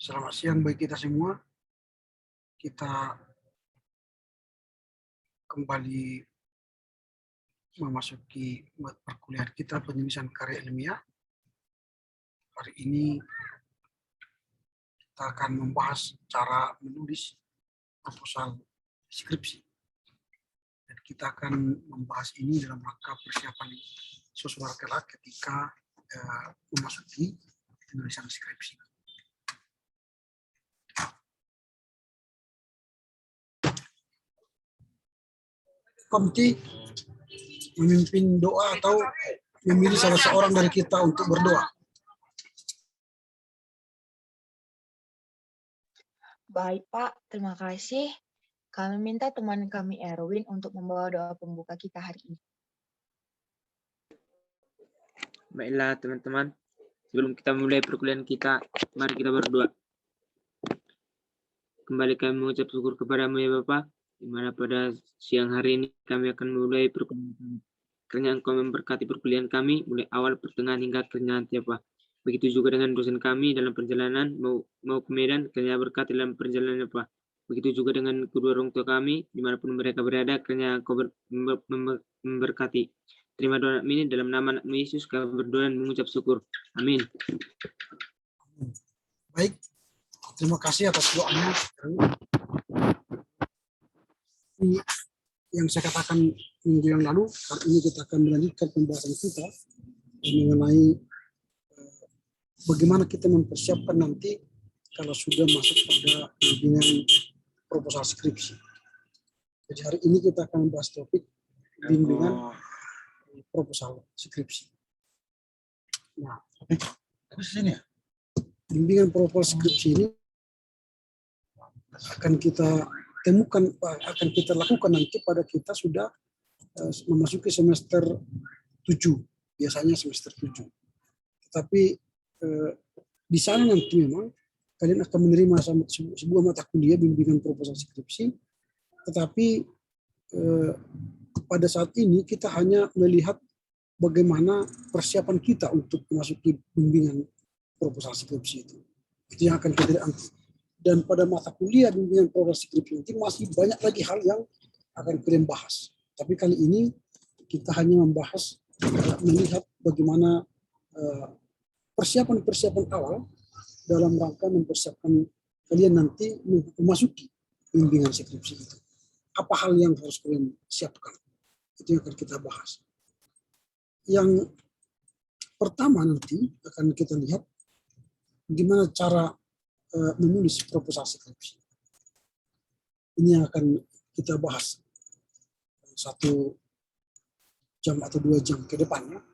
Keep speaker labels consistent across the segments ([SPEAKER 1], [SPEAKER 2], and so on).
[SPEAKER 1] Selamat siang bagi kita semua. Kita kembali memasuki perkuliahan kita penulisan karya ilmiah. Hari ini kita akan membahas cara menulis proposal skripsi. Dan kita akan membahas ini dalam rangka persiapan siswa kelak ketika memasuki penulisan skripsi. Komti memimpin doa atau memilih salah seorang dari kita untuk berdoa.
[SPEAKER 2] Baik Pak, terima kasih. Kami minta teman kami Erwin untuk membawa doa pembuka kita hari ini.
[SPEAKER 3] Baiklah teman-teman, sebelum kita mulai perkuliahan kita, mari kita berdoa. Kembali kami mengucap syukur kepadamu ya Bapa, di mana pada siang hari ini kami akan mulai perkuliahan kami. Kiranya Engkau memberkati perkuliahan kami, mulai awal, pertengahan, hingga akhirnya nanti apa. Begitu juga dengan dosen kami dalam perjalanan, mau ke Medan, kiranya berkati dalam perjalanan apa. Begitu juga dengan kedua orang tua kami, dimanapun mereka berada, kiranya Engkau memberkati. Terima doa ini dalam nama Anakmu Yesus, kami berdoa dan mengucap syukur. Amin.
[SPEAKER 1] Baik, terima kasih atas doanya. Yang saya katakan minggu yang lalu, hari ini kita akan melanjutkan pembahasan kita mengenai bagaimana kita mempersiapkan nanti kalau sudah masuk pada bimbingan proposal skripsi. Jadi hari ini kita akan membahas topik bimbingan proposal skripsi. Nah, bimbingan proposal skripsi ini akan kita temukan, akan kita lakukan nanti pada kita sudah memasuki semester 7, biasanya semester 7. Tetapi di sana nanti memang kalian akan menerima sebuah mata kuliah bimbingan proposal skripsi, tetapi pada saat ini kita hanya melihat bagaimana persiapan kita untuk memasuki bimbingan proposal skripsi itu. Itu yang akan kita lihat. Dan pada mata kuliah bimbingan proposal skripsi nanti masih banyak lagi hal yang akan kalian bahas. Tapi kali ini kita hanya membahas melihat bagaimana persiapan-persiapan awal dalam rangka mempersiapkan kalian nanti memasuki bimbingan skripsi itu. Apa hal yang harus kalian siapkan? Itu yang akan kita bahas. Yang pertama nanti akan kita lihat bagaimana cara menulis proposal skripsi. Ini yang akan kita bahas 1 jam atau 2 jam ke depannya.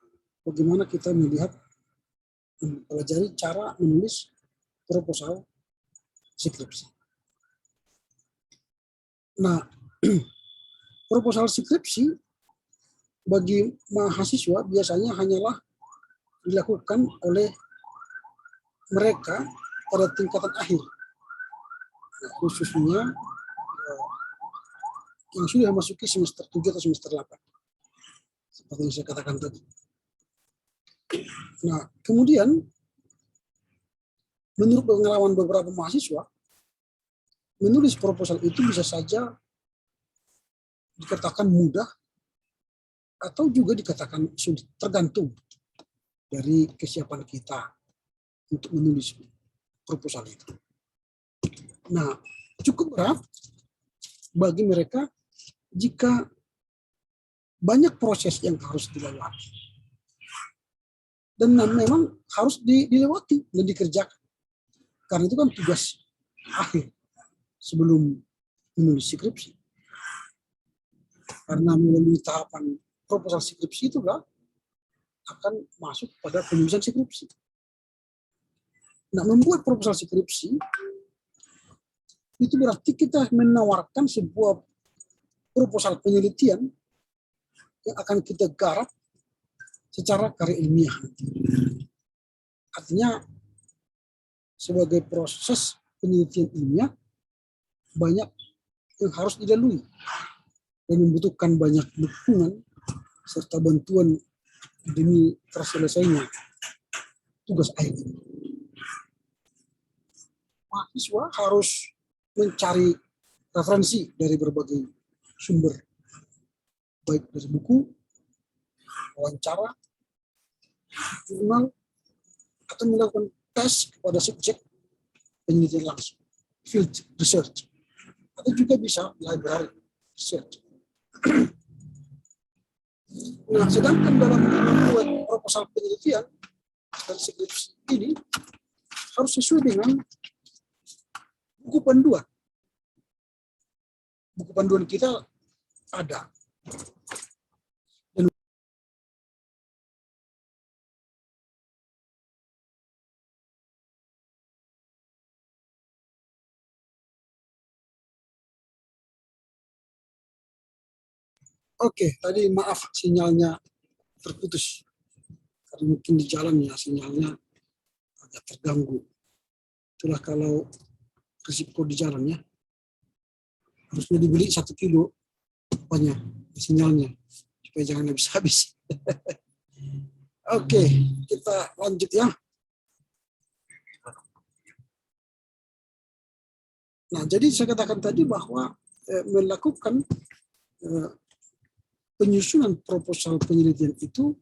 [SPEAKER 1] Bagaimana kita melihat, mempelajari cara menulis proposal skripsi. Nah, proposal skripsi bagi mahasiswa biasanya hanyalah dilakukan oleh mereka pada tingkatan akhir, khususnya yang sudah memasuki semester 7 atau semester 8, seperti yang saya katakan tadi. Nah, kemudian menurut pengalaman beberapa mahasiswa, menulis proposal itu bisa saja dikatakan mudah atau juga dikatakan sulit, tergantung dari kesiapan kita untuk menulis proposal itu. Nah, cukup berat bagi mereka jika banyak proses yang harus dilewati. Dan memang harus dilewati dan dikerjakan. Karena itu kan tugas akhir sebelum menulis skripsi. Karena melalui tahapan proposal skripsi itu akan masuk pada penulisan skripsi. Nah, membuat proposal skripsi itu berarti kita menawarkan sebuah proposal penelitian yang akan kita garap secara karya ilmiah. Artinya sebagai proses penelitian ilmiah banyak yang harus dilalui dan membutuhkan banyak dukungan serta bantuan demi terselesainya tugas akhir ini. mahasiswa harus mencari referensi dari berbagai sumber, baik dari buku, wawancara, jurnal, atau melakukan tes kepada subjek penelitian langsung, field research, atau juga bisa library research. Nah, sedangkan dalam membuat proposal penelitian dan skripsi ini harus sesuai dengan buku panduan. Buku panduan kita ada. Oke, tadi maaf sinyalnya terputus. Karena mungkin di jalan ya sinyalnya agak terganggu. Itulah kalau risiko di jalan ya. Harusnya dibeli 1 kilo banyak sinyalnya supaya jangan habis-habis. Oke, kita lanjut ya. Nah, jadi saya katakan tadi bahwa melakukan penyusunan proposal penelitian itu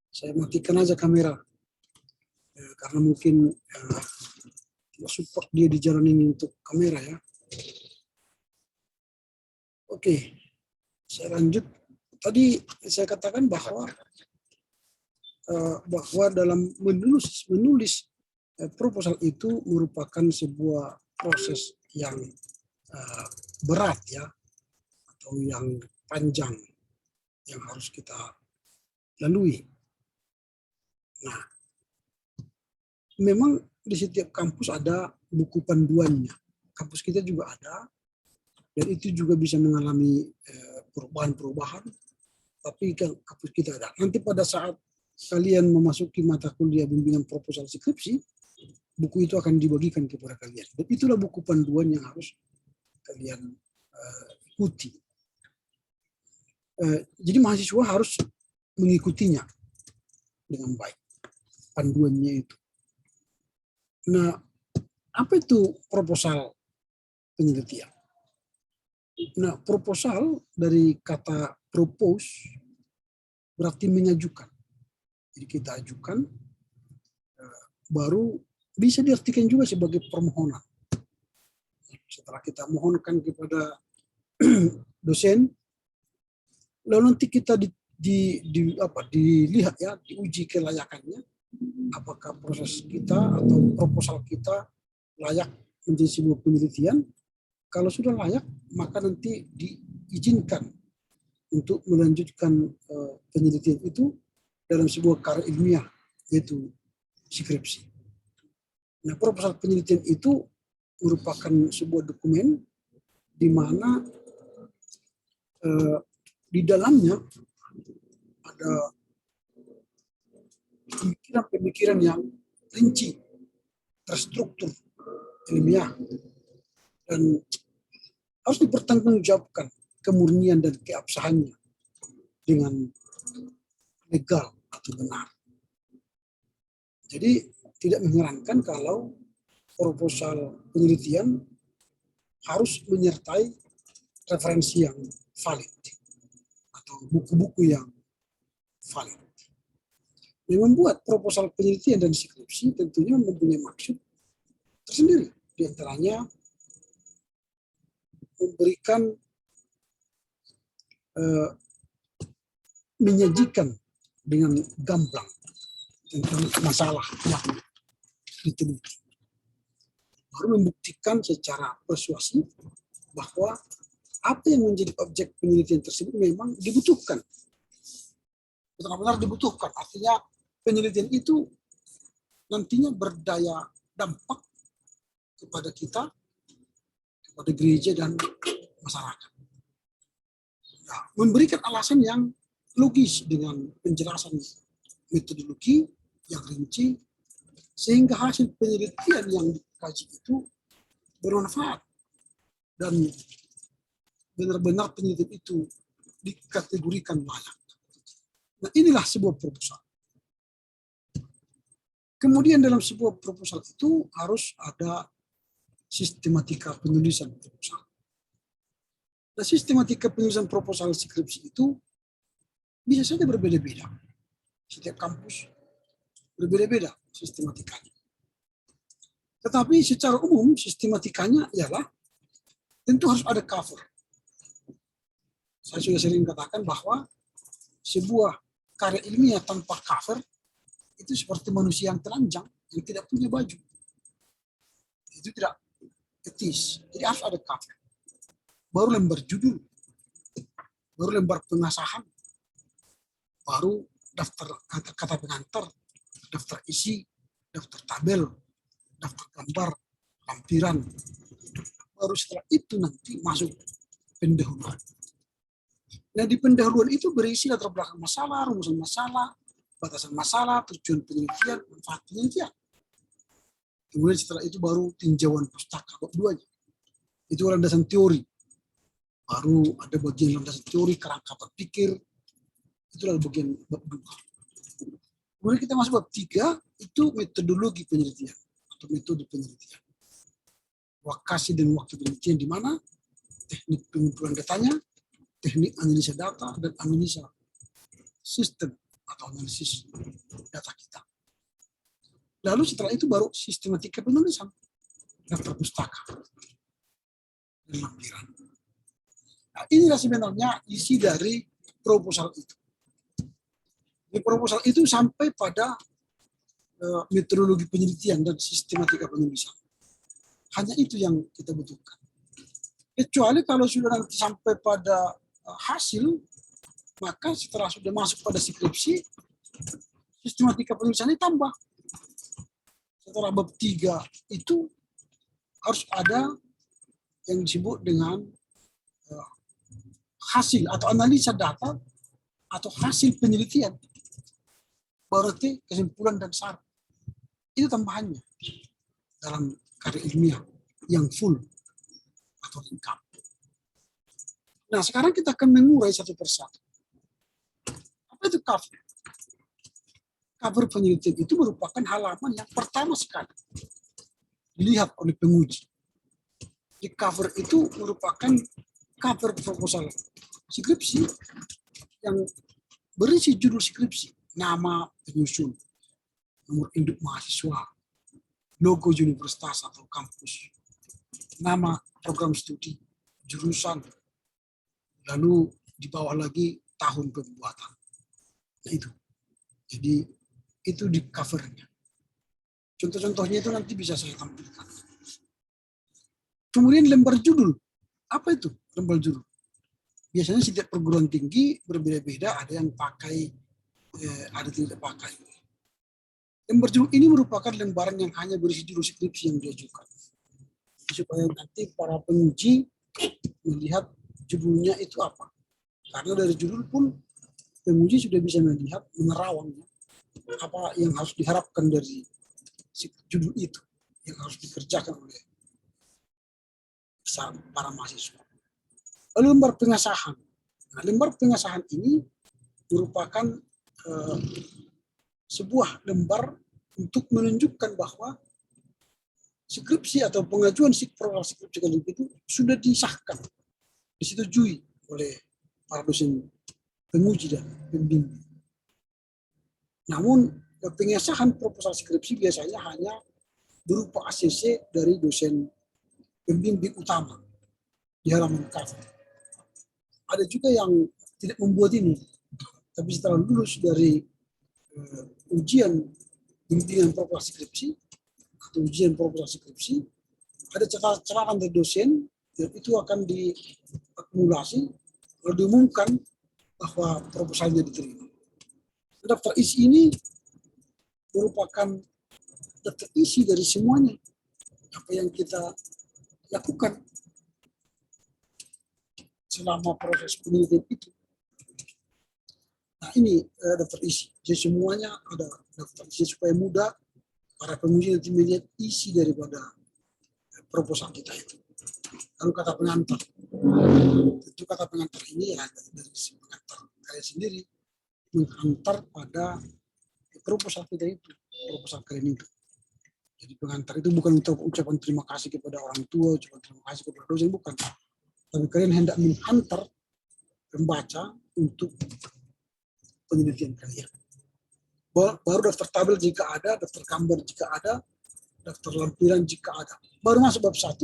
[SPEAKER 1] saya matikan aja kamera karena mungkin tidak support dia di jalan ini untuk kamera ya. Oke, saya lanjut. Tadi saya katakan bahwa dalam menulis proposal itu merupakan sebuah proses yang berat ya, atau yang panjang yang harus kita lalui. Nah, memang di setiap kampus ada buku panduannya. Kampus kita juga ada, dan itu juga bisa mengalami perubahan-perubahan. Tapi kampus kita ada. Nanti pada saat kalian memasuki mata kuliah bimbingan proposal skripsi, buku itu akan dibagikan kepada kalian. Dan itulah buku panduan yang harus kalian ikuti. Jadi mahasiswa harus mengikutinya dengan baik, panduannya itu. Nah, apa itu proposal penelitian? Nah, proposal dari kata propose berarti mengajukan. Jadi kita ajukan, baru bisa diartikan juga sebagai permohonan. Setelah kita mohonkan kepada dosen, lalu nanti kita dilihat ya, diuji kelayakannya, apakah proses kita atau proposal kita layak menjadi sebuah penelitian. Kalau sudah layak, maka nanti diizinkan untuk melanjutkan penelitian itu dalam sebuah karya ilmiah, yaitu skripsi. Nah, proposal penelitian itu merupakan sebuah dokumen di mana di dalamnya ada pemikiran-pemikiran yang rinci, terstruktur, ilmiah, dan harus dipertanggungjawabkan kemurnian dan keabsahannya dengan legal atau benar. Jadi tidak mengherankan kalau proposal penelitian harus menyertai referensi yang valid atau buku-buku yang valid. Yang membuat proposal penelitian dan skripsi tentunya mempunyai maksud tersendiri. Di antaranya memberikan, menyajikan dengan gamblang tentang masalah yang diteliti. Baru membuktikan secara persuasif bahwa apa yang menjadi objek penelitian tersebut memang dibutuhkan. Benar-benar dibutuhkan. Artinya penelitian itu nantinya berdaya dampak kepada kita, kepada gereja dan masyarakat. Nah, memberikan alasan yang logis dengan penjelasan metodologi yang rinci, sehingga hasil penelitian yang dikaji itu bermanfaat dan benar-benar penelitian itu dikategorikan layak. Nah, inilah sebuah proposal. Kemudian dalam sebuah proposal itu harus ada sistematika penulisan proposal. Nah, sistematika penulisan proposal skripsi itu bisa saja berbeda-beda. Setiap kampus berbeda-beda sistematikanya. Tetapi secara umum sistematikanya ialah tentu harus ada cover. Saya sudah sering katakan bahwa sebuah karya ilmiah tanpa cover itu seperti manusia yang telanjang yang tidak punya baju. Itu tidak etis. Jadi harus ada cover. Baru lembar judul, baru lembar pengasahan, baru daftar kata pengantar, daftar isi, daftar tabel, daftar gambar, lampiran. Baru setelah itu nanti masuk pendahuluan. Nah, di pendahuluan itu berisi latar belakang masalah, rumusan masalah, batasan masalah, tujuan penelitian, manfaat penelitian. Kemudian setelah itu baru tinjauan pustaka bab 2-nya. Itu landasan teori. Baru ada bagian landasan teori, kerangka berpikir. Itulah bagian bab 2. Kemudian kita masuk bab 3, itu metodologi penelitian atau metode penelitian. Lokasi dan waktu penelitian di mana, teknik pengumpulan datanya, teknik analisa data, dan analisa sistem atau analisis data kita. Lalu setelah itu baru sistematika penulisan, daftar pustaka, dan lampiran. Nah, inilah sebenarnya isi dari proposal itu. Di proposal itu sampai pada metodologi penelitian dan sistematika penulisan. Hanya itu yang kita butuhkan. Kecuali kalau sudah nanti sampai pada hasil, maka setelah sudah masuk pada skripsi, sistematika penulisannya tambah. Setelah bab 3 itu harus ada yang disebut dengan hasil atau analisa data atau hasil penelitian. Berarti kesimpulan dan syarat. Itu tambahannya dalam karya ilmiah yang full atau lengkap. Nah, sekarang kita akan mengurai satu persatu. Apa itu cover? Cover penelitian itu merupakan halaman yang pertama sekali dilihat oleh penguji. Di cover itu merupakan cover proposal skripsi yang berisi judul skripsi, nama penyusun, nomor induk mahasiswa, logo universitas atau kampus, nama program studi, jurusan, lalu di bawah lagi tahun pembuatan. Nah, itu. Jadi itu di covernya. Contoh-contohnya itu nanti bisa saya tampilkan. Kemudian lembar judul. Apa itu lembar judul? Biasanya setiap perguruan tinggi berbeda-beda, ada yang pakai, ada tidak pakai. Lembar judul ini merupakan lembaran yang hanya berisi judul skripsi yang diajukan. Supaya nanti para penguji melihat judulnya itu apa. Karena dari judul pun penguji sudah bisa melihat, menerawangnya apa yang harus diharapkan dari judul itu yang harus dikerjakan oleh para mahasiswa. Lalu lembar pengasahan. Nah, lembar pengasahan ini merupakan sebuah lembar untuk menunjukkan bahwa skripsi atau pengajuan skripsi kali itu sudah disahkan, disetujui oleh para dosen penguji dan pembimbing. Namun pengesahan proposal skripsi biasanya hanya berupa ACC dari dosen pembimbing utama di halaman cover. Ada juga yang tidak membuat ini, tapi setelah lulus dari ujian bimbingan proposal skripsi atau ujian proposal skripsi, ada catatan dari dosen dan itu akan diakumulasi lalu diumumkan bahwa proposalnya diterima. Daftar isi ini merupakan daftar isi dari semuanya apa yang kita lakukan selama proses penelitian itu. Nah, ini daftar isi. Jadi semuanya ada daftar isi supaya mudah para penguji nanti melihat isi daripada proposal kita itu. Lalu kata pengantar. Tentu kata pengantar ini ya dari si pengantar kalian sendiri mengantar pada proposal kita itu, proposal kalian itu. Jadi pengantar itu bukan untuk ucapan terima kasih kepada orang tua, ucapan terima kasih kepada dosen, bukan. Tapi kalian hendak menghantar pembaca untuk penelitian kalian. Baru daftar tabel jika ada, daftar gambar jika ada, daftar lampiran jika ada. Baru masuk bab 1.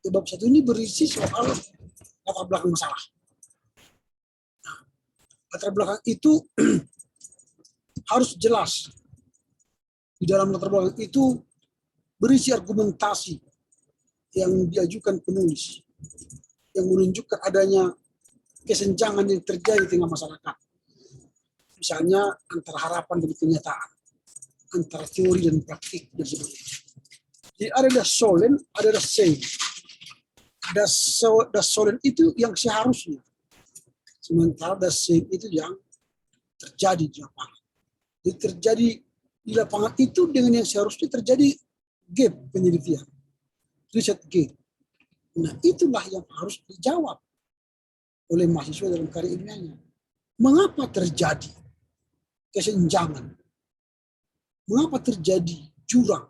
[SPEAKER 1] Bab 1 ini berisi soal latar belakang masalah. Nah, latar belakang itu harus jelas. Di dalam latar belakang itu berisi argumentasi yang diajukan penulis yang menunjukkan adanya kesenjangan yang terjadi di tengah masyarakat. Misalnya antara harapan dan kenyataan, antara teori dan praktik dan sebagainya. Jadi ada solen, ada sein. Solen itu yang seharusnya, sementara sein itu yang terjadi di lapangan. Jadi terjadi di lapangan itu dengan yang seharusnya terjadi gap penelitian, riset gap. Nah itulah yang harus dijawab oleh mahasiswa dalam karya ilmiahnya. Mengapa terjadi kesenjangan? Mengapa terjadi jurang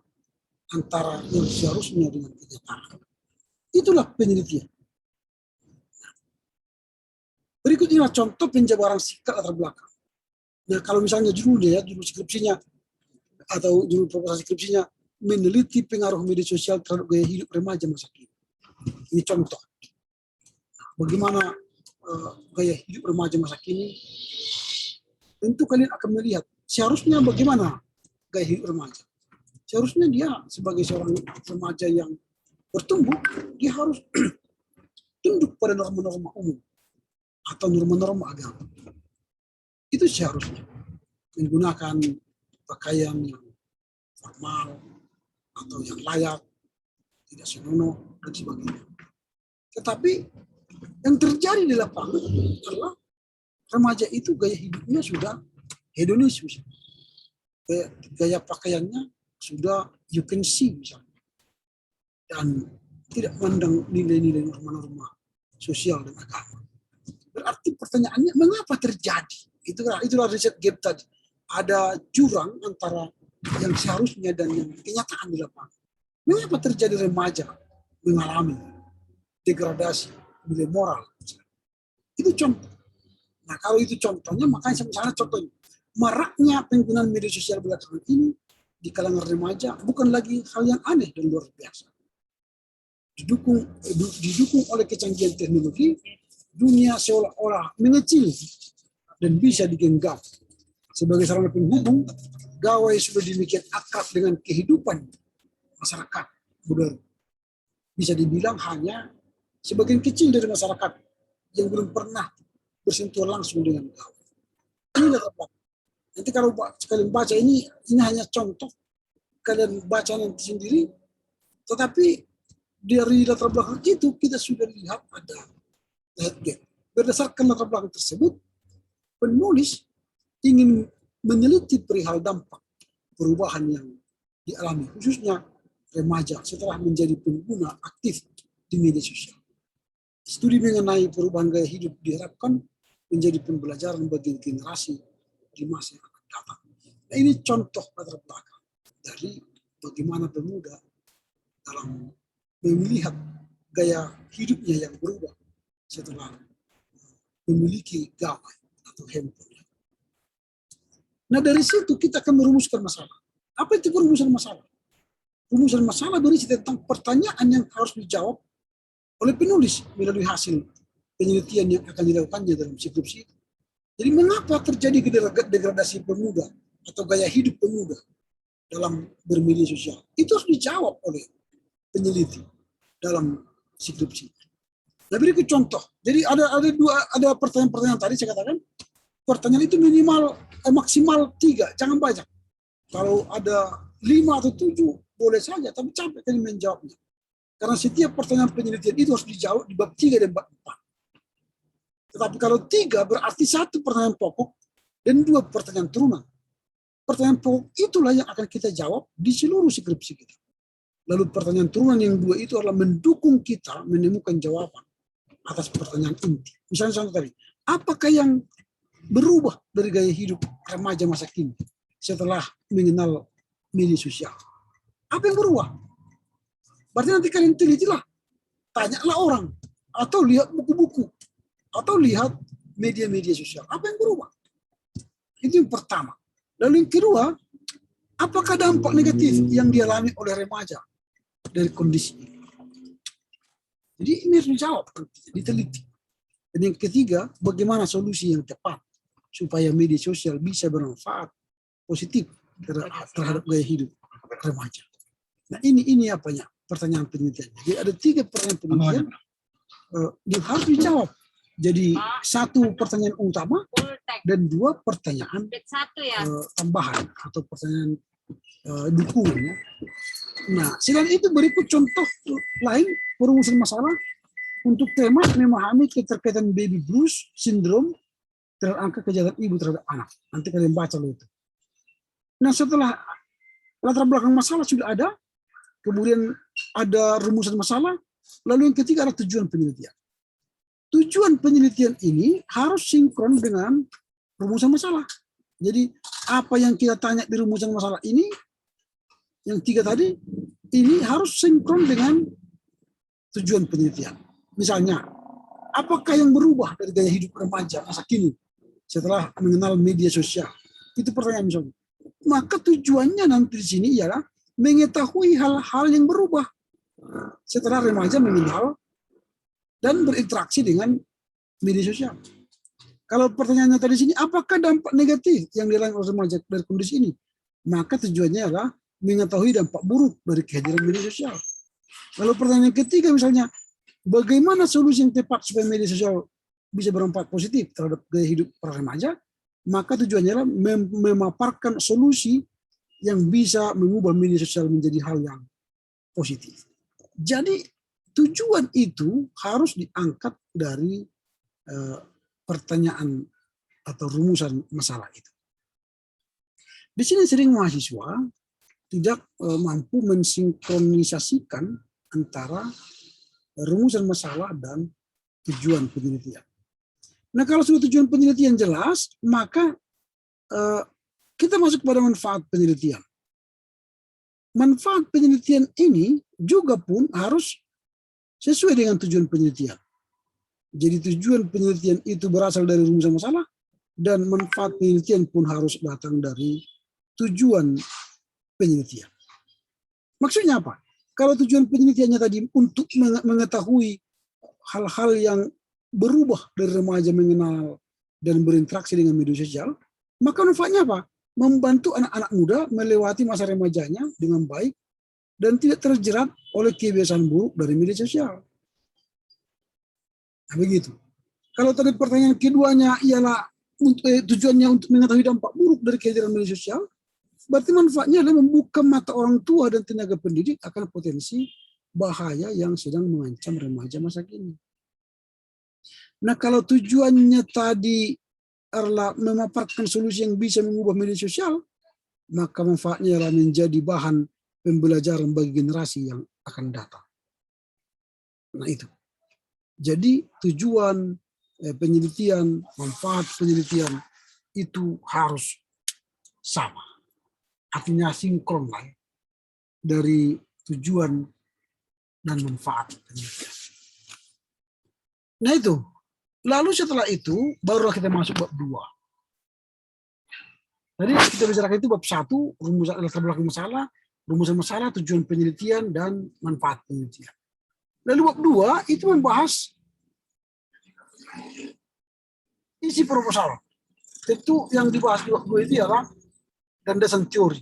[SPEAKER 1] antara yang seharusnya dengan kenyataan? Itulah penelitian. Berikut inilah contoh penjabaran sikap latar belakang. Nah kalau misalnya judulnya, judul skripsinya atau judul proposal skripsinya meneliti pengaruh media sosial terhadap gaya hidup remaja masa kini. Ini contoh. Bagaimana gaya hidup remaja masa kini? Tentu kalian akan melihat seharusnya bagaimana gaya hidup remaja. Seharusnya dia sebagai seorang remaja yang bertumbuh, dia harus tunduk pada norma-norma umum atau norma-norma agama. Itu seharusnya menggunakan pakaian yang formal atau yang layak, tidak senonoh dan sebagainya. Tetapi yang terjadi di lapangan adalah remaja itu gaya hidupnya sudah hedonis misalnya. Gaya pakaiannya sudah you can see misalnya. Dan tidak memandang nilai-nilai norma-norma sosial dan agama. Berarti pertanyaannya mengapa terjadi? Itulah riset gap tadi. Ada jurang antara yang seharusnya dan yang kenyataan di lapangan. Mengapa terjadi remaja mengalami degradasi nilai moral? Itu contoh. Nah kalau itu contohnya, makanya misalnya contohnya maraknya penggunaan media sosial belakangan ini di kalangan remaja bukan lagi hal yang aneh dan luar biasa. Didukung oleh kecanggihan teknologi, dunia seolah-olah mengecil dan bisa digenggam. Sebagai sarana penghubung, gawai sudah demikian akrab dengan kehidupan masyarakat modern. Bisa dibilang hanya sebagian kecil dari masyarakat yang belum pernah bersentuhan langsung dengan gawai. Inilah apa. Nanti kalau sekalian baca ini hanya contoh, kalian baca nanti sendiri, tetapi dari latar belakang itu kita sudah lihat ada gap. Berdasarkan latar belakang tersebut, penulis ingin meneliti perihal dampak perubahan yang dialami, khususnya remaja setelah menjadi pengguna aktif di media sosial. Studi mengenai perubahan gaya hidup diharapkan menjadi pembelajaran bagi generasi di masa yang akan datang. Nah, ini contoh latar belakang dari bagaimana pemuda dalam melihat gaya hidupnya yang berubah setelah memiliki gawai atau handphone. Nah dari situ kita akan merumuskan masalah. Apa itu perumusan masalah? Rumusan masalah berisi tentang pertanyaan yang harus dijawab oleh penulis melalui hasil penelitian yang akan dilakukannya dalam skripsi. Jadi mengapa terjadi degradasi pemuda atau gaya hidup pemuda dalam bermedia sosial? Itu harus dijawab oleh peneliti dalam skripsi. Nah berikut contoh. Jadi ada pertanyaan-pertanyaan tadi saya katakan. Pertanyaan itu maksimal 3, jangan banyak. Kalau ada 5 atau 7 boleh saja, tapi capek kalian menjawabnya. Karena setiap pertanyaan penelitian itu harus dijawab di bab 3 dan bab 4. Tetapi kalau 3 berarti 1 pertanyaan pokok dan 2 pertanyaan turunan. Pertanyaan pokok itulah yang akan kita jawab di seluruh skripsi kita. Lalu pertanyaan turunan yang dua itu adalah mendukung kita menemukan jawaban atas pertanyaan inti. Misalnya contoh tadi, apakah yang berubah dari gaya hidup remaja masa kini setelah mengenal media sosial? Apa yang berubah? Berarti nanti kalian telitilah, tanyalah orang, atau lihat buku-buku, atau lihat media-media sosial. Apa yang berubah? Itu yang pertama. Lalu yang kedua, apakah dampak negatif yang dialami oleh remaja dari kondisi ini? Jadi ini harus dijawab, diteliti. Dan yang ketiga, bagaimana solusi yang tepat supaya media sosial bisa bermanfaat positif terhadap gaya hidup remaja. Nah ini apanya? Pertanyaan penelitian. Jadi ada 3 pertanyaan penelitian yang harus dijawab. Jadi 1 pertanyaan utama dan 2 pertanyaan tambahan atau pertanyaan dukungan. Ya. Nah, selain itu berikut contoh lain perumusan masalah untuk tema memahami keterkaitan baby blues syndrome terhadap angka kejahatan ibu terhadap anak. Nanti kalian baca loh itu. Nah, setelah latar belakang masalah sudah ada, kemudian ada rumusan masalah, lalu yang ketiga adalah tujuan penelitian. Tujuan penelitian ini harus sinkron dengan rumusan masalah. Jadi apa yang kita tanya di rumusan masalah ini, yang 3 tadi, ini harus sinkron dengan tujuan penelitian. Misalnya, apakah yang berubah dari gaya hidup remaja masa kini setelah mengenal media sosial? Itu pertanyaan misalnya. Maka tujuannya nanti di sini ialah mengetahui hal-hal yang berubah setelah remaja mengenal dan berinteraksi dengan media sosial. Kalau pertanyaannya tadi sini, apakah dampak negatif yang dialami oleh remaja dari kondisi ini? Maka tujuannya adalah mengetahui dampak buruk dari kehadiran media sosial. Lalu pertanyaan ketiga misalnya, bagaimana solusi yang tepat supaya media sosial bisa bermanfaat positif terhadap gaya hidup para remaja? Maka tujuannya adalah memaparkan solusi yang bisa mengubah media sosial menjadi hal yang positif. Jadi tujuan itu harus diangkat dari pertanyaan atau rumusan masalah itu. Di sini sering mahasiswa tidak mampu mensinkronisasikan antara rumusan masalah dan tujuan penelitian. Nah, kalau sudah tujuan penelitian jelas, maka kita masuk pada manfaat penelitian. Manfaat penelitian ini juga pun harus sesuai dengan tujuan penelitian. Jadi tujuan penelitian itu berasal dari rumusan masalah dan manfaat penelitian pun harus datang dari tujuan penelitian. Maksudnya apa? Kalau tujuan penelitiannya tadi untuk mengetahui hal-hal yang berubah dari remaja mengenal dan berinteraksi dengan media sosial, maka manfaatnya apa? Membantu anak-anak muda melewati masa remajanya dengan baik dan tidak terjerat oleh kebiasaan buruk dari media sosial. Nah, begitu. Kalau tadi pertanyaan keduanya ialah tujuannya untuk mengetahui dampak buruk dari kehadiran media sosial, berarti manfaatnya adalah membuka mata orang tua dan tenaga pendidik akan potensi bahaya yang sedang mengancam remaja masa kini. Nah, kalau tujuannya tadi adalah memaparkan solusi yang bisa mengubah media sosial, maka manfaatnya adalah menjadi bahan pembelajaran bagi generasi yang akan datang. Nah, itu. Jadi tujuan penelitian, manfaat penelitian itu harus sama. Artinya sinkron lah dari tujuan dan manfaat penelitian. Nah itu. Lalu setelah itu barulah kita masuk bab 2. Tadi kita bicarakan itu bab 1, rumusan latar belakang masalah, rumusan masalah, tujuan penelitian dan manfaat penelitian. Lalu bab 2 itu membahas isi proposal. Tentu yang dibahas di bab 2 itu adalah landasan teori.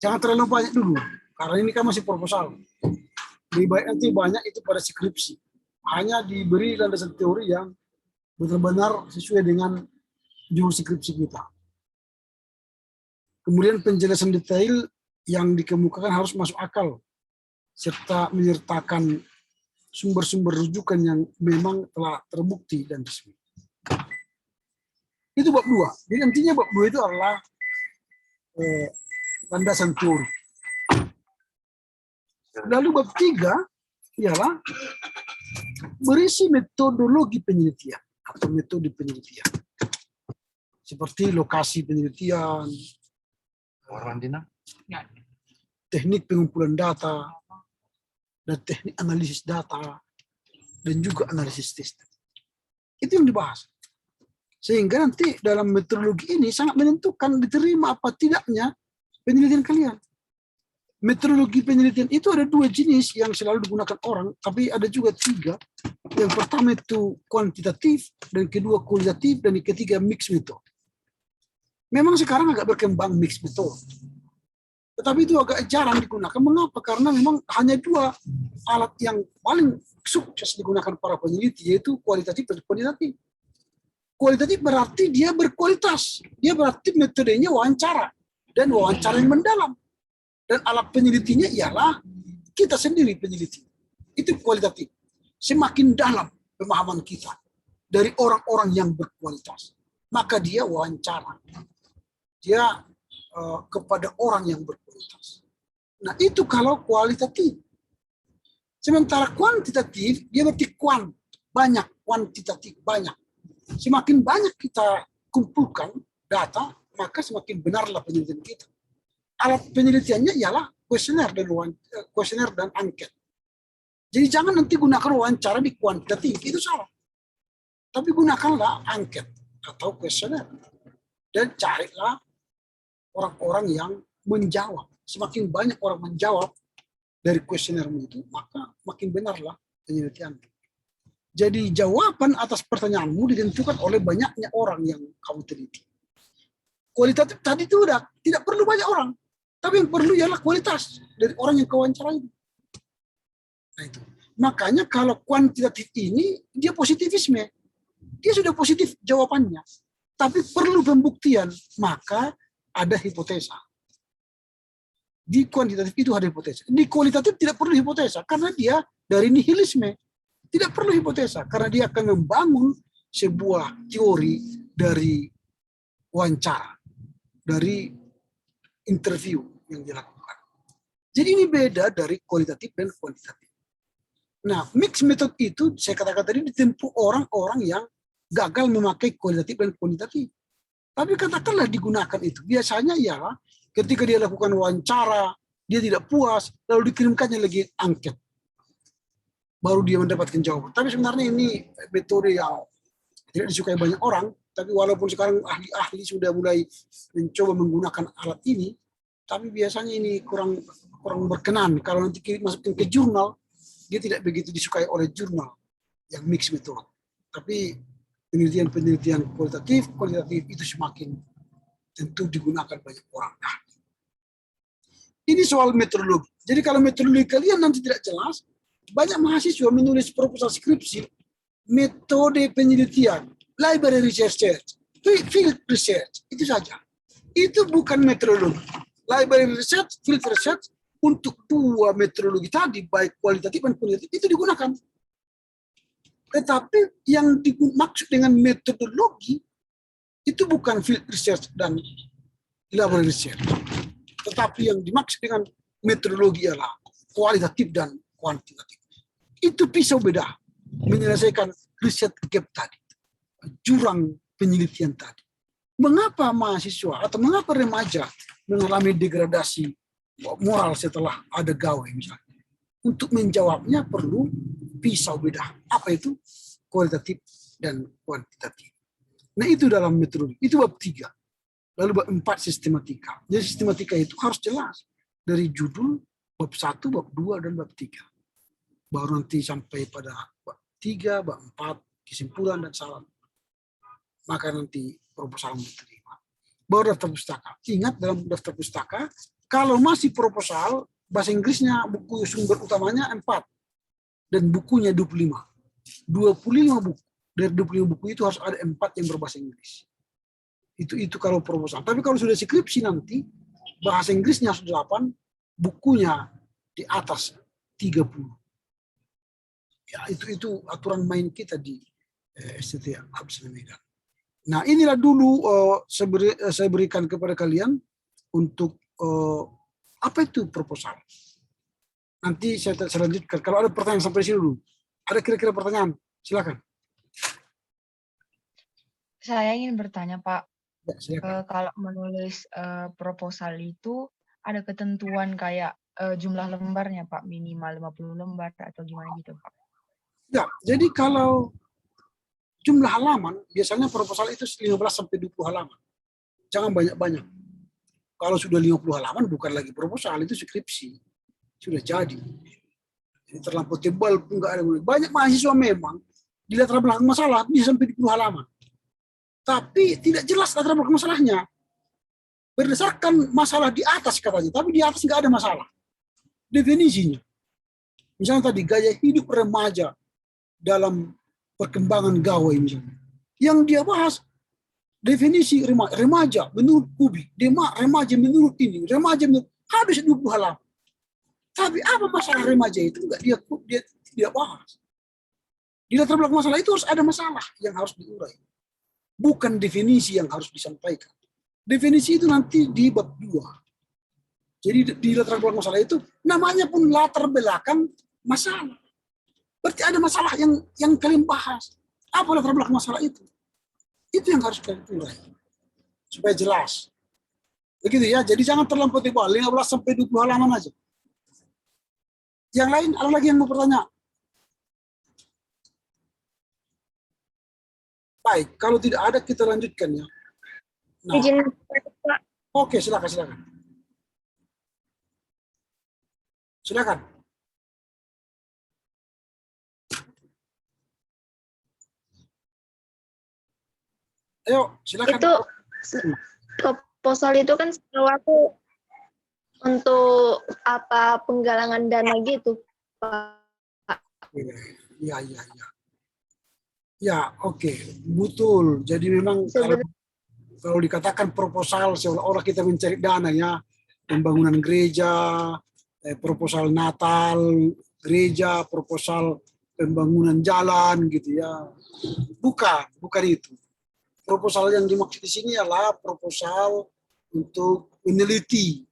[SPEAKER 1] Jangan terlalu banyak dulu, karena ini kan masih proposal. Lebih baik nanti banyak itu pada skripsi. Hanya diberi landasan teori yang benar-benar sesuai dengan judul skripsi kita. Kemudian penjelasan detail yang dikemukakan harus masuk akal, serta menyertakan sumber-sumber rujukan yang memang telah terbukti dan resmi. Itu bab 2. Jadi intinya bab 2 itu adalah landasan teori. Lalu bab 3 ialah berisi metodologi penelitian atau metode penelitian. Seperti lokasi penelitian, teknik pengumpulan data, dan teknik analisis data, dan juga analisis sistem. Itu yang dibahas. Sehingga nanti dalam metodologi ini sangat menentukan diterima apa tidaknya penelitian kalian. Metodologi penelitian itu ada 2 jenis yang selalu digunakan orang, tapi ada juga 3. Yang pertama itu kuantitatif, dan kedua kualitatif, dan yang ketiga mixed method. Memang sekarang agak berkembang mixed method. Tetapi itu agak jarang digunakan. Mengapa? Karena memang hanya 2 alat yang paling sukses digunakan para peneliti, yaitu kualitatif dan kuantitatif. Kualitatif berarti dia berkualitas. Dia berarti metodenya wawancara. Dan wawancara yang mendalam. Dan alat penelitinya ialah kita sendiri peneliti. Itu kualitatif. Semakin dalam pemahaman kita dari orang-orang yang berkualitas, maka dia wawancara. Dia kepada orang yang berkualitas. Nah, itu kalau kualitatif. Sementara kuantitatif, dia berarti banyak, kuantitatif, banyak. Semakin banyak kita kumpulkan data, maka semakin benarlah penelitian kita. Alat penelitiannya ialah kuesioner dan angket. Jadi jangan nanti gunakan wawancara di kuantitatif, itu salah. Tapi gunakanlah angket atau kuesioner. Dan carilah orang-orang yang menjawab. Semakin banyak orang menjawab dari kuesionermu itu, maka makin benarlah penelitian. Jadi jawaban atas pertanyaanmu ditentukan oleh banyaknya orang yang kamu teliti. Kualitatif tadi itu udah tidak perlu banyak orang, tapi yang perlu ialah kualitas dari orang yang kau wawancarai. Nah itu. Makanya kalau kuantitatif ini dia positivisme, dia sudah positif jawabannya, tapi perlu pembuktian, maka ada hipotesa. Di kuantitatif itu ada hipotesa. Di kualitatif tidak perlu hipotesa karena dia dari nihilisme. Tidak perlu hipotesa karena dia akan membangun sebuah teori dari wawancara, dari interview yang dilakukan. Jadi ini beda dari kualitatif dan kuantitatif. Nah, mixed method itu saya katakan tadi ditempuh orang-orang yang gagal memakai kualitatif dan kuantitatif. Tapi katakanlah digunakan itu. Biasanya ialah ketika dia lakukan wawancara, dia tidak puas, lalu dikirimkannya lagi angket. Baru dia mendapatkan jawaban. Tapi sebenarnya ini metode yang tidak disukai banyak orang, tapi walaupun sekarang ahli-ahli sudah mulai mencoba menggunakan alat ini, tapi biasanya ini kurang berkenan. Kalau nanti masukin ke jurnal, dia tidak begitu disukai oleh jurnal yang mixed method. Tapi penelitian kualitatif itu semakin tentu digunakan banyak orang. Nah, ini soal metodologi. Jadi kalau metodologi kalian nanti tidak jelas, banyak mahasiswa menulis proposal skripsi, metode penelitian, library research, field research, itu saja. Itu bukan metodologi. Library research, field research, untuk 2 metodologi tadi, baik kualitatif dan kuantitatif, itu digunakan. Tetapi yang dimaksud dengan metodologi, itu bukan field research dan library research. Tetapi yang dimaksud dengan metodologi adalah kualitatif dan kuantitatif. Itu pisau beda menyelesaikan riset gap tadi, jurang penelitian tadi. Mengapa mahasiswa atau mengapa remaja mengalami degradasi moral setelah ada gawe misalnya? Untuk menjawabnya perlu pisau beda. Apa itu? Kualitatif dan kuantitatif. Nah itu dalam metodologi. Itu bab 3. Lalu bab 4 sistematika. Jadi sistematika itu harus jelas. Dari judul, bab 1, bab 2, dan bab 3. Baru nanti sampai pada bab 3, bab 4, kesimpulan dan saran. Maka nanti proposal diterima. Baru daftar pustaka. Ingat dalam daftar pustaka, kalau masih proposal, bahasa Inggrisnya buku sumber utamanya 4. Dan bukunya 25. 25 buku. Dari 25 buku itu harus ada 4 yang berbahasa Inggris. Itu kalau proposal. Tapi kalau sudah skripsi nanti, bahasa Inggrisnya harus 8, bukunya di atas 30. Ya, itu aturan main kita di STT Abdul Medan. Nah, inilah dulu saya berikan kepada kalian untuk apa itu proposal. Nanti saya lanjutkan. Kalau ada pertanyaan sampai sini dulu. Ada kira-kira pertanyaan? Silakan.
[SPEAKER 2] Saya ingin bertanya, Pak.
[SPEAKER 1] Ya, silakan.
[SPEAKER 2] Kalau menulis proposal itu ada ketentuan kayak jumlah lembarnya, Pak, minimal 50 lembar atau gimana gitu, Pak?
[SPEAKER 1] Ya, jadi kalau jumlah halaman, biasanya proposal itu 15 sampai 20 halaman. Jangan banyak-banyak. Kalau sudah 50 halaman, bukan lagi proposal, itu skripsi. Sudah jadi. Jadi terlampau tebal pun nggak ada. Banyak mahasiswa memang, di latar belakang masalah bisa sampai 20 halaman. Tapi tidak jelas latar belakang masalahnya. Berdasarkan masalah di atas katanya, tapi di atas nggak ada masalah. Definisinya. Misalnya tadi, gaya hidup remaja dalam perkembangan gawai misalnya. Yang dia bahas, definisi remaja menurut Kubik, remaja menurut ini, remaja menurut, habis 20 halaman. Tapi apa masalah remaja itu enggak dia bahas. Di latar belakang masalah itu harus ada masalah yang harus diurai. Bukan definisi yang harus disampaikan. Definisi itu nanti di bab 2. Jadi di latar belakang masalah itu namanya pun latar belakang masalah. Berarti ada masalah yang kalian bahas. Apa latar belakang masalah itu? Itu yang harus kalian urai. Supaya jelas. Begitu ya. Jadi jangan terlampau tebal. 15 sampai 20 halaman aja. Yang lain, ada lagi yang mau bertanya? Baik, kalau tidak ada kita lanjutkan ya. Nah,
[SPEAKER 4] Izin Pak.
[SPEAKER 1] oke, silakan. Silakan. Ayo, silakan.
[SPEAKER 4] Itu proposal itu kan setahu aku untuk apa penggalangan dana gitu, Pak.
[SPEAKER 1] Iya. Ya, oke, betul. Jadi memang kalau dikatakan proposal seolah-olah kita mencari dana ya, pembangunan gereja, proposal Natal, gereja, proposal pembangunan jalan gitu ya. Bukan itu. Proposal yang dimaksud di sini adalah proposal untuk meneliti,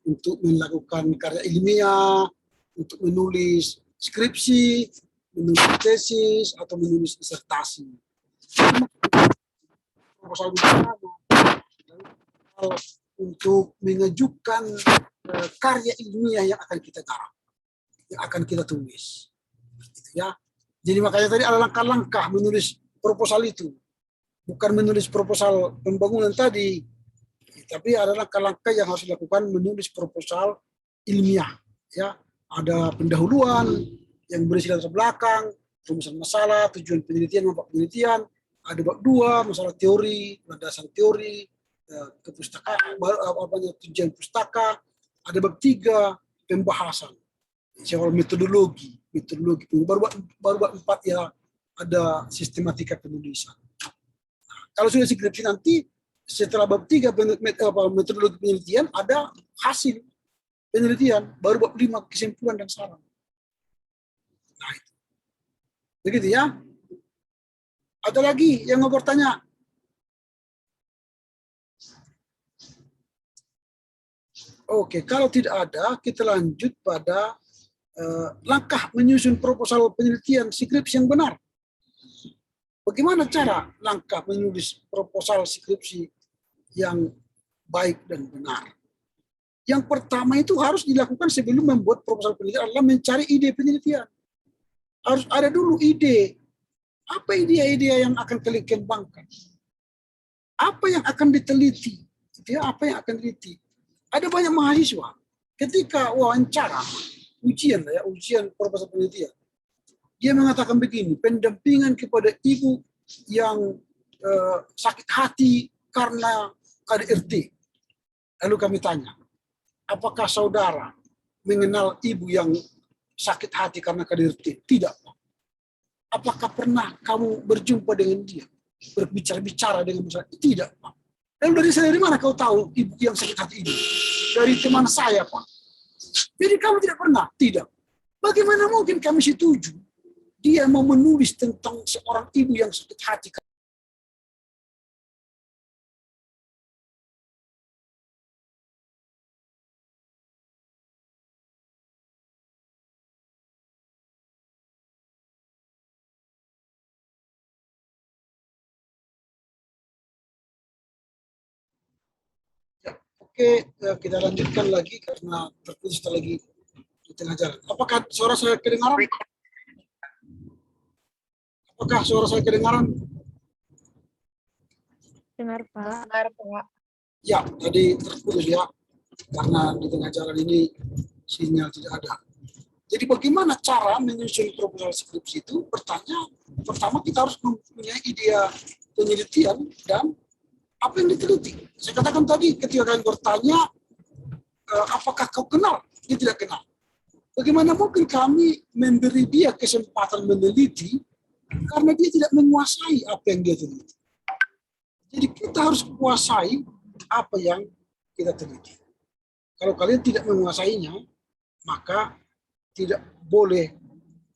[SPEAKER 1] untuk melakukan karya ilmiah, untuk menulis skripsi, menulis tesis atau menulis disertasi. Proposal untuk mengajukan karya ilmiah yang akan kita garap, yang akan kita tulis. Gitu ya. Jadi makanya tadi ada langkah-langkah menulis proposal itu. Bukan menulis proposal pembangunan tadi, tapi ada langkah-langkah yang harus dilakukan menulis proposal ilmiah. Ya, ada pendahuluan yang berisi latar belakang, rumusan masalah, tujuan penelitian, manfaat penelitian. Ada bab 2, masalah teori, landasan teori, kepustakaan, tujuan pustaka. Ada bab 3, pembahasan. Soal metodologi. Baru bab 4 ya ada sistematika penulisan. Kalau sudah skripsi nanti setelah bab 3 metodologi penelitian ada hasil penelitian, baru bab 5 kesimpulan dan saran. Nah itu. Begitu ya. Ada lagi yang mau bertanya? Oke, kalau tidak ada, kita lanjut pada langkah menyusun proposal penelitian skripsi yang benar. Bagaimana cara langkah menulis proposal skripsi yang baik dan benar? Yang pertama itu harus dilakukan sebelum membuat proposal penelitian adalah mencari ide penelitian. Harus ada dulu ide. Apa ide-ide yang akan kalian kembangkan? Apa yang akan diteliti? Apa yang akan diteliti? Ada banyak mahasiswa ketika wawancara, ujian proposal penelitian, dia mengatakan begini, pendampingan kepada ibu yang sakit hati karena KDRT. Lalu kami tanya, apakah saudara mengenal ibu yang sakit hati karena KDRT? Tidak, Pak. Apakah pernah kamu berjumpa dengan dia? Berbicara-bicara dengan masalah? Tidak, Pak. Lalu dari mana kau tahu ibu yang sakit hati ini? Dari teman saya, Pak. Jadi kamu tidak pernah? Tidak. Bagaimana mungkin kami setuju dia mau menulis tentang seorang ibu yang sakit hati Oke, kita lanjutkan lagi karena terputus lagi di tengah jalan. Apakah suara saya kedengaran? Apakah suara saya kedengaran?
[SPEAKER 4] Dengar Pak.
[SPEAKER 2] Benar, Pak.
[SPEAKER 1] Ya, tadi terputus ya, karena di tengah jalan ini sinyal tidak ada. Jadi bagaimana cara menyusun proposal skripsi itu? Pertama kita harus mempunyai ide penelitian dan apa yang diteliti. Saya katakan tadi ketika kalian bertanya, apakah kau kenal? Dia tidak kenal. Bagaimana mungkin kami memberi dia kesempatan meneliti karena dia tidak menguasai apa yang dia teliti. Jadi kita harus kuasai apa yang kita teliti. Kalau kalian tidak menguasainya, maka tidak boleh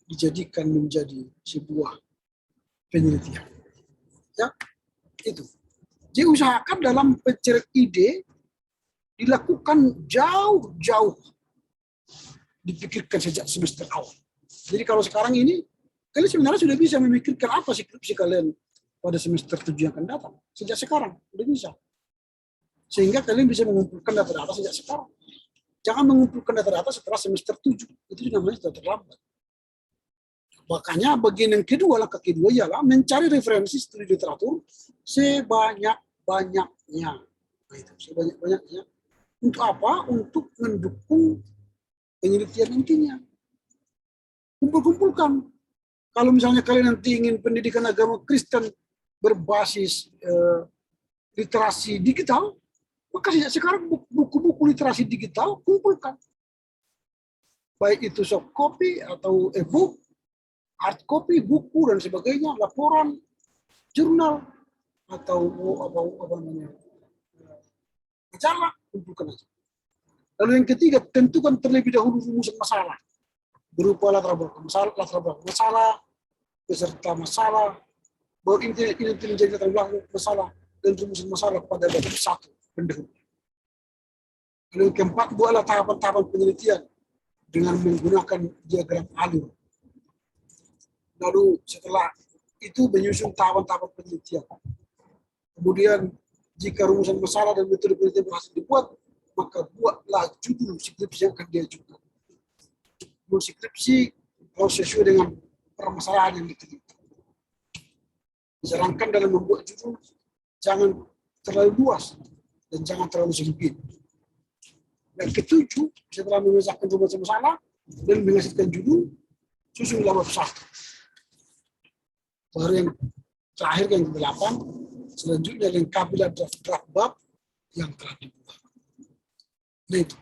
[SPEAKER 1] dijadikan menjadi sebuah penelitian. Ya, itu. Jadi usahakan dalam pencarian ide dilakukan jauh-jauh, dipikirkan sejak semester awal. Jadi kalau sekarang ini, kalian sebenarnya sudah bisa memikirkan apa skripsi kalian pada semester 7 yang akan datang. Sejak sekarang, sudah bisa. Sehingga kalian bisa mengumpulkan data-data sejak sekarang. Jangan mengumpulkan data-data setelah semester 7. Itu namanya sudah terlambat. Makanya bagian yang kedua, langkah kedua ialah mencari referensi studi literatur sebanyak-banyaknya. Nah, itu sebanyak-banyaknya. Untuk apa? Untuk mendukung penelitian nantinya. Kumpul-kumpulkan. Kalau misalnya kalian nanti ingin pendidikan agama Kristen berbasis literasi digital, maka sejak sekarang buku-buku literasi digital kumpulkan. Baik itu soft copy atau e-book, hard copy, buku dan sebagainya, laporan, jurnal atau apa namanya, majalah, kumpulkan aja. Lalu yang ketiga, tentukan terlebih dahulu rumusan masalah berupa latar belakang masalah, beserta masalah, baru ini menjadi latar belakang masalah dan rumusan masalah pada bab 1 pendahuluan. Lalu yang keempat, buatlah tahapan-tahapan penelitian dengan menggunakan diagram alur. Lalu setelah itu menyusun tahapan-tahapan penelitian. Kemudian jika rumusan masalah dan metode penelitian berhasil dibuat, maka buatlah judul skripsi yang akan diajukan. Judul skripsi harus sesuai dengan permasalahan yang diteliti. Disarankan dalam membuat judul jangan terlalu luas dan jangan terlalu sempit. Dan ketujuh, setelah memecahkan rumusan masalah dan menghasilkan judul, susunlah bab 1. Baru yang terakhir yang ke-8, selanjutnya lengkapilah draft bab yang telah dibuat. Nah itu.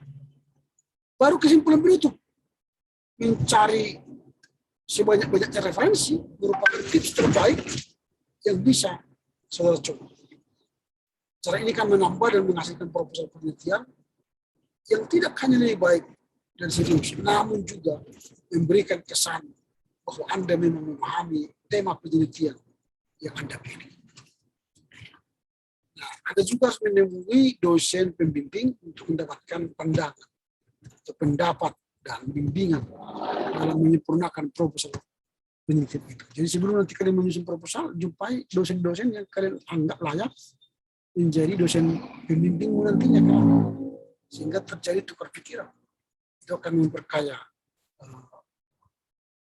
[SPEAKER 1] Baru kesimpulan penutup. Mencari sebanyak-banyaknya referensi merupakan tips terbaik yang bisa saudara coba. Cara ini kan menambah dan menghasilkan proposal penelitian yang tidak hanya lebih baik dan serius, namun juga memberikan kesan bahwa Anda memang memahami tema penelitian yang Anda pilih. Nah, Anda juga harus menemui dosen pembimbing untuk mendapatkan pandangan atau pendapat dan bimbingan dalam menyempurnakan proposal penelitian itu. Jadi sebelum nanti kalian menyusun proposal, jumpai dosen-dosen yang kalian anggap layak menjadi dosen pembimbingmu nantinya kan. Sehingga terjadi tukar pikiran. Itu akan memperkaya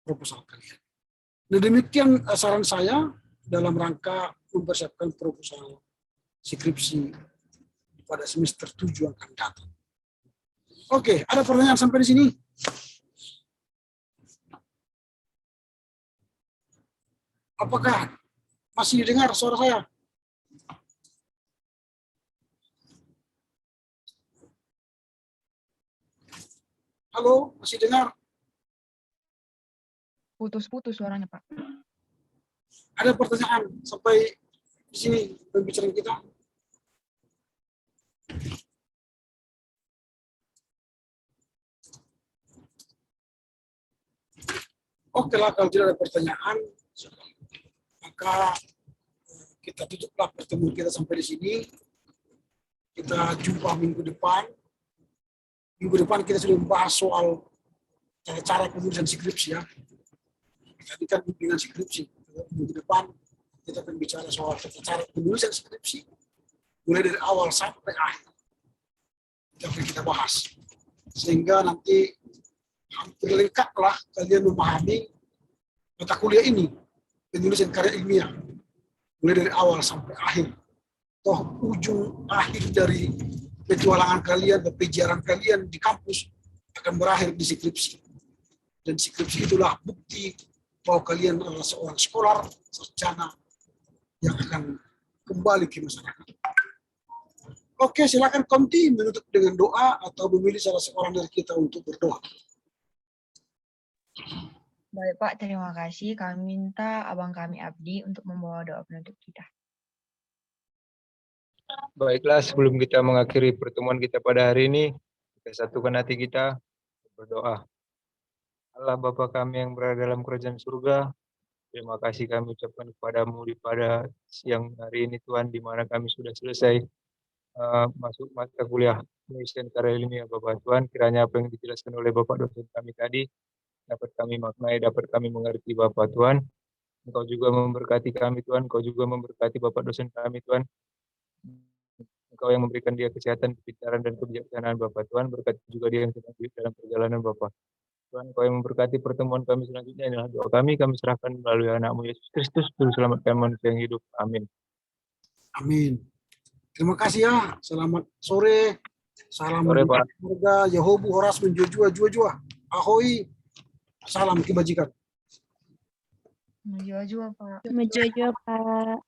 [SPEAKER 1] proposal kalian. Nah, demikian saran saya dalam rangka mempersiapkan proposal skripsi pada semester 7 yang akan datang. Oke, ada pertanyaan sampai di sini? Apakah masih dengar suara saya? Halo, masih dengar?
[SPEAKER 2] Putus-putus suaranya, Pak.
[SPEAKER 1] Ada pertanyaan sampai di sini pembicaraan kita? Oke lah, kalau tidak ada pertanyaan, maka kita tutuplah pertemuan kita sampai di sini. Kita jumpa minggu depan. Minggu depan kita sudah membahas soal cara-cara penulisan skripsi ya. Tadi kan bimbingan skripsi. Minggu depan kita akan bicara soal cara penulisan skripsi mulai dari awal sampai akhir. yang akan kita bahas. Sehingga nanti hampir lengkaplah kalian memahami mata kuliah ini, penulisan karya ilmiah, mulai dari awal sampai akhir. Toh ujung akhir dari petualangan kalian, pepijaran kalian di kampus akan berakhir di skripsi. Dan skripsi itulah bukti bahwa kalian adalah seorang scholar, sarjana yang akan kembali ke masyarakat. Oke, silakan Komti menutup dengan doa atau memilih salah seorang dari kita untuk berdoa.
[SPEAKER 2] Baik Pak, terima kasih. Kami minta abang kami Abdi untuk membawa doa penutup kita.
[SPEAKER 5] Baiklah, sebelum kita mengakhiri pertemuan kita pada hari ini, kita satukan hati kita berdoa. Allah Bapa kami yang berada dalam kerajaan surga, terima kasih kami ucapkan kepadamu pada siang hari ini Tuhan, di mana kami sudah selesai masuk mata kuliah penulisan karya ilmiah Bapak Tuhan. Kiranya apa yang dijelaskan oleh Bapak dosen kami tadi dapat kami maknai, dapat kami mengerti Bapak Tuhan. Engkau juga memberkati kami Tuhan, Engkau juga memberkati Bapak dosen kami Tuhan. Engkau yang memberikan dia kesehatan, kepintaran, dan kebijaksanaan Bapak Tuhan. Berkati juga dia yang sedang dalam perjalanan Bapak Tuhan. Engkau yang memberkati pertemuan kami selanjutnya. Inilah doa kami serahkan melalui anak-Mu Yesus Kristus, Juru Selamatkan manusia yang hidup. Amin.
[SPEAKER 1] Amin. Terima kasih ya. Selamat sore. Salam
[SPEAKER 5] Sore, Pak.
[SPEAKER 1] keluarga. Yahobu Horas menjua-jua. Ahoy. Salam kebajikan.
[SPEAKER 2] Maju-maju Pak.
[SPEAKER 6] Maju Pak.